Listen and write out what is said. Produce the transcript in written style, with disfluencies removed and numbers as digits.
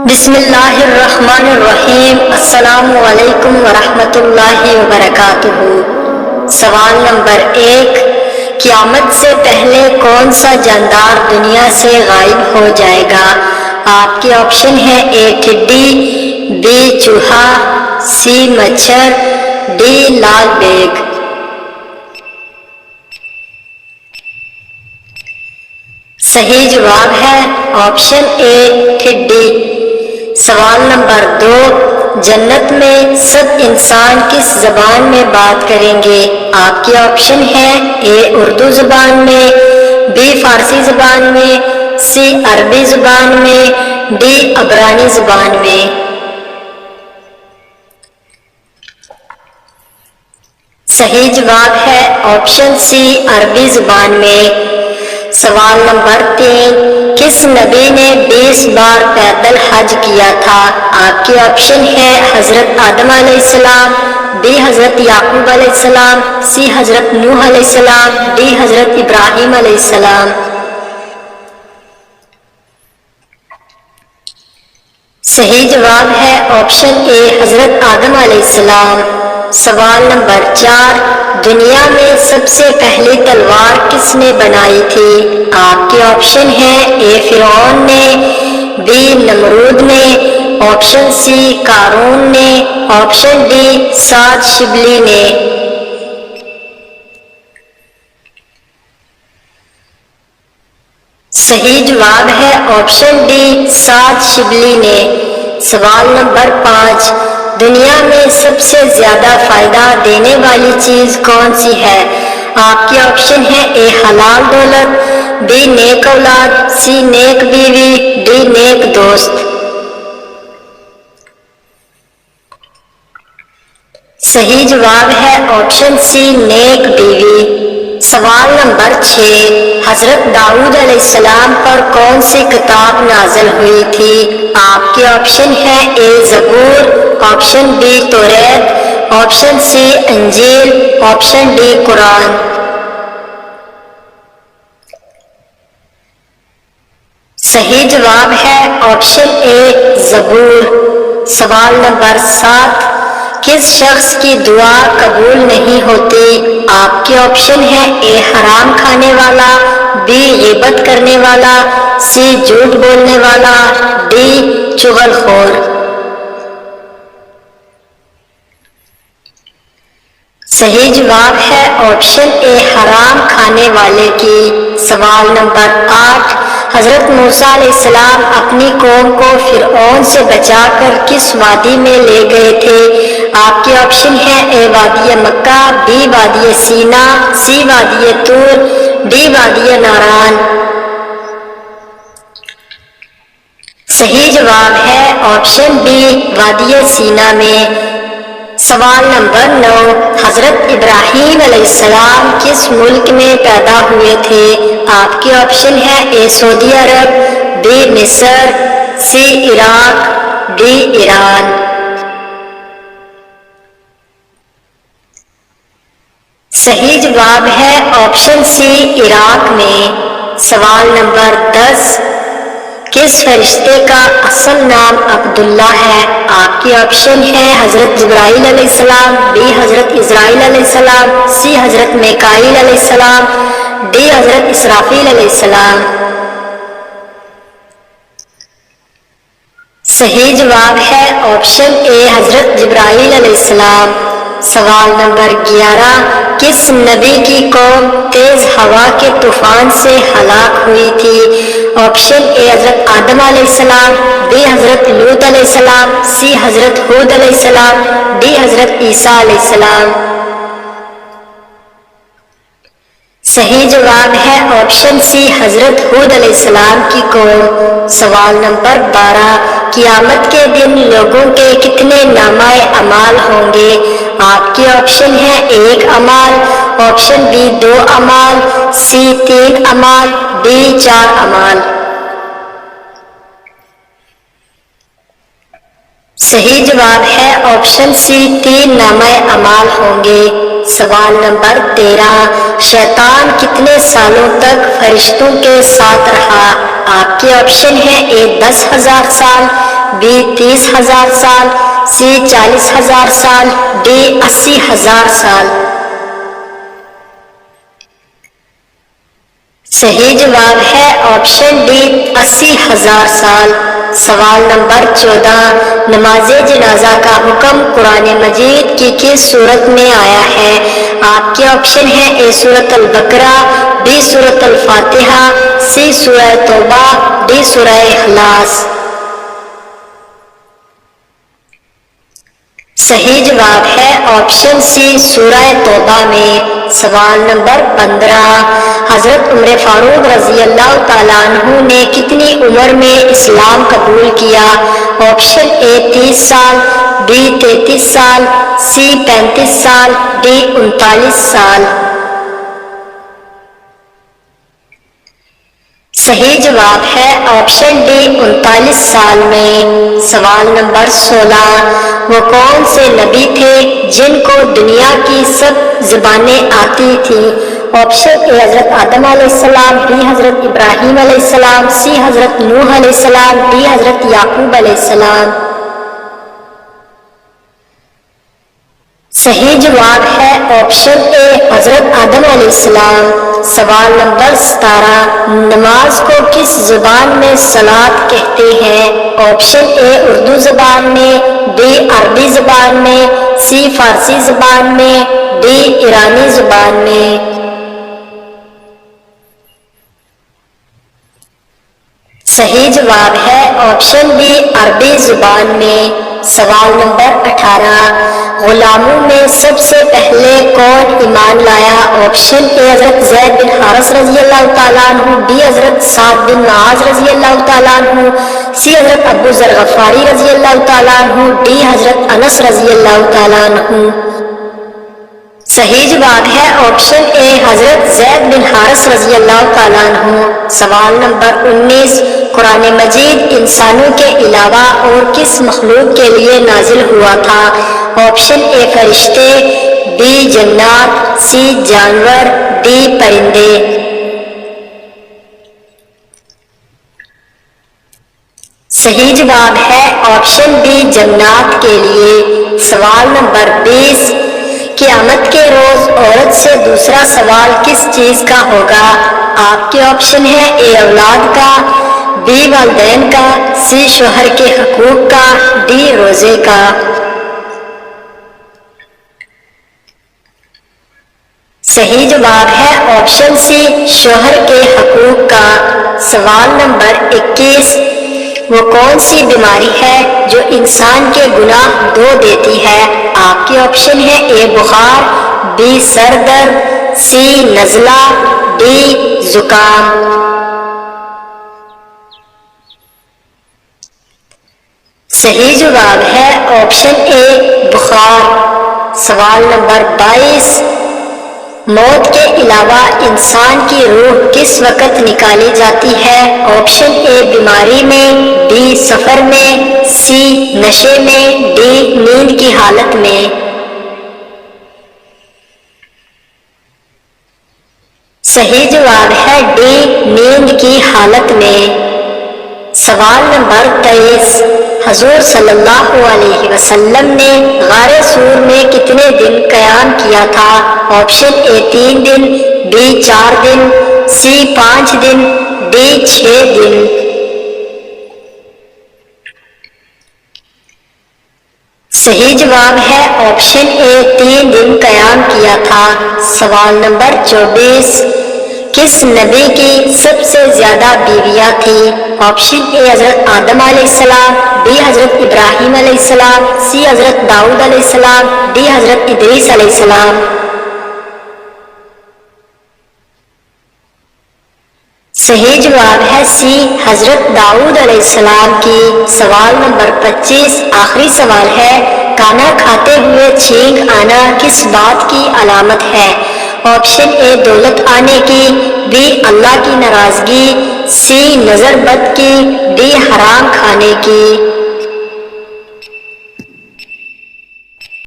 بسم اللہ الرحمن الرحیم۔ السلام علیکم ورحمۃ اللہ وبرکاتہ۔ سوال نمبر 1، قیامت سے پہلے کون سا جاندار دنیا سے غائب ہو جائے گا؟ آپ کے آپشن ہیں: اے ٹڈی، بی چوہا، سی مچھر، ڈی لال بیگ۔ صحیح جواب ہے آپشن اے ٹڈی۔ سوال نمبر 2، جنت میں سب انسان کس زبان میں بات کریں گے؟ آپ کے آپشن ہیں: اے اردو زبان میں، بی فارسی زبان میں، سی عربی زبان میں، ڈی عبرانی زبان میں۔ صحیح جواب ہے آپشن سی عربی زبان میں۔ سوال نمبر 3، کس نبی نے 20 بار پیدل حج کیا تھا؟ آپ کے آپشن ہیں: حضرت آدم علیہ السلام، بی حضرت یعقوب علیہ السلام، سی حضرت نوح علیہ السلام، ڈی حضرت ابراہیم علیہ السلام۔ صحیح جواب ہے آپشن اے حضرت آدم علیہ السلام۔ سوال نمبر 4، دنیا میں سب سے پہلی تلوار کس نے بنائی تھی؟ آپ کے آپشن ہیں: اے فرعون نے، بی نمرود نے، آپشن سی قارون نے، آپشن ڈی سعد شبلی نے۔ صحیح جواب ہے آپشن ڈی سعد شبلی نے۔ سوال نمبر 5، دنیا میں سب سے زیادہ فائدہ دینے والی چیز کون سی ہے؟ آپ کے آپشن ہیں: اے حلال دولت، بی نیک اولاد، سی نیک بیوی، ڈی نیک دوست۔ صحیح جواب ہے آپشن سی نیک بیوی۔ سوال نمبر 6، حضرت داؤد علیہ السلام پر کون سی کتاب نازل ہوئی تھی؟ آپ کے آپشن ہیں: اے زبور، آپشن بی توریت، آپشن سی انجیل، آپشن ڈی قرآن۔ صحیح جواب ہے آپشن اے زبور۔ سوال نمبر 7، کس شخص کی دعا قبول نہیں ہوتی؟ آپ کے آپشن ہیں: اے حرام کھانے والا، بی غیبت کرنے والا، سی جھوٹ بولنے والا، ڈی چغل خور۔ صحیح جواب ہے آپشن اے حرام کھانے والے کی۔ سوال نمبر 8، حضرت موسیٰ علیہ السلام اپنی قوم کو فرعون سے بچا کر کس وادی میں لے گئے تھے؟ آپ کے آپشن ہیں: اے وادی مکہ، بی وادی سینا، سی وادی طور، ڈی وادی ناران۔ صحیح جواب ہے آپشن بی وادی سینا میں۔ سوال نمبر 9، حضرت ابراہیم علیہ السلام کس ملک میں پیدا ہوئے تھے؟ آپ کے آپشن ہیں: اے سعودی عرب، بی مصر، سی عراق، ڈی ایران۔ صحیح جواب ہے آپشن سی عراق میں۔ سوال نمبر 10، کس فرشتے کا اصل نام عبداللہ ہے؟ آپ کے آپشن ہیں: حضرت جبرائیل علیہ السلام، بی حضرت اسرائیل علیہ السلام، سی حضرت میکائیل علیہ السلام، ڈی حضرت اسرافیل علیہ السلام۔ صحیح جواب ہے آپشن اے حضرت جبرائیل علیہ السلام۔ سوال نمبر 11، کس نبی کی قوم تیز ہوا کے طوفان سے ہلاک ہوئی تھی؟ آپشن اے حضرت آدم علیہ السلام، بی حضرت لوط علیہ السلام، سی حضرت ہود علیہ السلام، ڈی حضرت عیسیٰ علیہ السلام۔ صحیح جواب ہے آپشن سی حضرت ہود علیہ السلام کی قوم۔ سوال نمبر 12، قیامت کے دن لوگوں کے کتنے نامہ اعمال ہوں گے؟ آپ کے آپشن ہیں: 1 اعمال، آپشن بی 2 اعمال، سی 3 اعمال، ڈی 4 اعمال۔ صحیح جواب ہے آپشن سی 3 نامہ اعمال ہوں گے۔ سوال نمبر 13، شیطان کتنے سالوں تک فرشتوں کے ساتھ رہا؟ آپ کے آپشن ہیں: اے 10,000 سال، بی 30,000 سال، سی 40,000 سال، ڈی 80,000 سال۔ صحیح جواب ہے آپشن ڈی 80,000 سال۔ سوال نمبر 14، نماز جنازہ کا حکم قرآن مجید کی کس سورت میں آیا ہے؟ آپ کے آپشن ہیں اے سورۃ البقرہ، بی سورۃ الفاتحہ، سی سورہ توبہ، ڈی سورہ اخلاص۔ صحیح جواب ہے آپشن سی سورہ توبہ میں۔ سوال نمبر 15، حضرت عمر فاروق رضی اللہ تعالیٰ عنہ نے کتنی عمر میں اسلام قبول کیا؟ آپشن اے 30 سال، بی 33 سال، سی 35 سال، ڈی 39 سال۔ صحیح جواب ہے آپشن ڈی 39 سال میں۔ سوال نمبر 16، وہ کون سے نبی تھے جن کو دنیا کی سب زبانیں آتی تھیں؟ آپشن اے حضرت آدم علیہ السلام، بی حضرت ابراہیم علیہ السلام، سی حضرت نوح علیہ السلام، ڈی حضرت یعقوب علیہ السلام۔ صحیح جواب ہے آپشن اے حضرت آدم علیہ السلام۔ سوال نمبر 17، نماز کو کس زبان میں صلاۃ کہتے ہیں؟ آپشن اے اردو زبان میں، بی عربی زبان میں، سی فارسی زبان میں، ڈی ایرانی زبان میں۔ صحیح جواب ہے آپشن بی عربی زبان میں۔ سوال نمبر 18، غلاموں میں سب سے پہلے کون ایمان لایا؟ آپشن اے حضرت زید بن حارث رضی اللہ تعالیٰ عنہ، بی حضرت سعد بن معاذ رضی اللہ تعالیٰ عنہ، سی حضرت ابو ذر غفاری رضی اللہ تعالیٰ عنہ، ڈی حضرت انس رضی اللہ تعالیٰ عنہ۔ صحیح جواب ہے آپشن اے حضرت زید بن حارث رضی اللہ تعالیٰ عنہ۔ سوال نمبر 19، قرآن مجید انسانوں کے علاوہ اور کس مخلوق کے لیے نازل ہوا تھا؟ آپشن اے فرشتے، بی جنات، سی جانور، ڈی پرندے۔ صحیح جواب ہے آپشن بی جنات کے لیے۔ سوال نمبر 20، قیامت کے روز عورت سے دوسرا سوال کس چیز کا ہوگا؟ آپ کے آپشن ہیں اے اولاد کا، بی والدین کا، سی شوہر کے حقوق کا، ڈی روزے کا۔ صحیح جواب ہے آپشن سی شوہر کے حقوق کا۔ سوال نمبر 21، وہ کون سی بیماری ہے جو انسان کے گناہ دھو دیتی ہے؟ آپ کے آپشن ہیں اے بخار، بی سر درد، سی نزلہ، ڈی زکام۔ صحیح جواب ہے آپشن اے بخار۔ سوال نمبر 22، موت کے علاوہ انسان کی روح کس وقت نکالی جاتی ہے؟ آپشن اے بیماری میں، بی سفر میں، سی نشے میں، ڈی نیند کی حالت میں۔ صحیح جواب ہے ڈی نیند کی حالت میں۔ سوال نمبر 23، حضور صلی اللہ علیہ وسلم نے غار سور میں کتنے دن قیام کیا تھا؟ آپشن اے 3 دن، بی 4 دن، سی 5 دن، ڈی 6 دن۔ صحیح جواب ہے آپشن اے 3 دن قیام کیا تھا۔ سوال نمبر 24، کس نبی کی سب سے زیادہ بیویاں تھیں؟ آپشن اے حضرت آدم علیہ السلام، بی حضرت ابراہیم علیہ السلام، سی حضرت داؤد علیہ السلام، ڈی حضرت ادریس علیہ السلام۔ صحیح جواب ہے سی حضرت داؤد علیہ السلام کی۔ سوال نمبر 25 آخری سوال ہے، کھانا کھاتے ہوئے چھینک آنا کس بات کی علامت ہے؟ آپشن اے دولت آنے کی، بی اللہ کی ناراضگی، سی نظر بد کی، ڈی حرام کھانے کی۔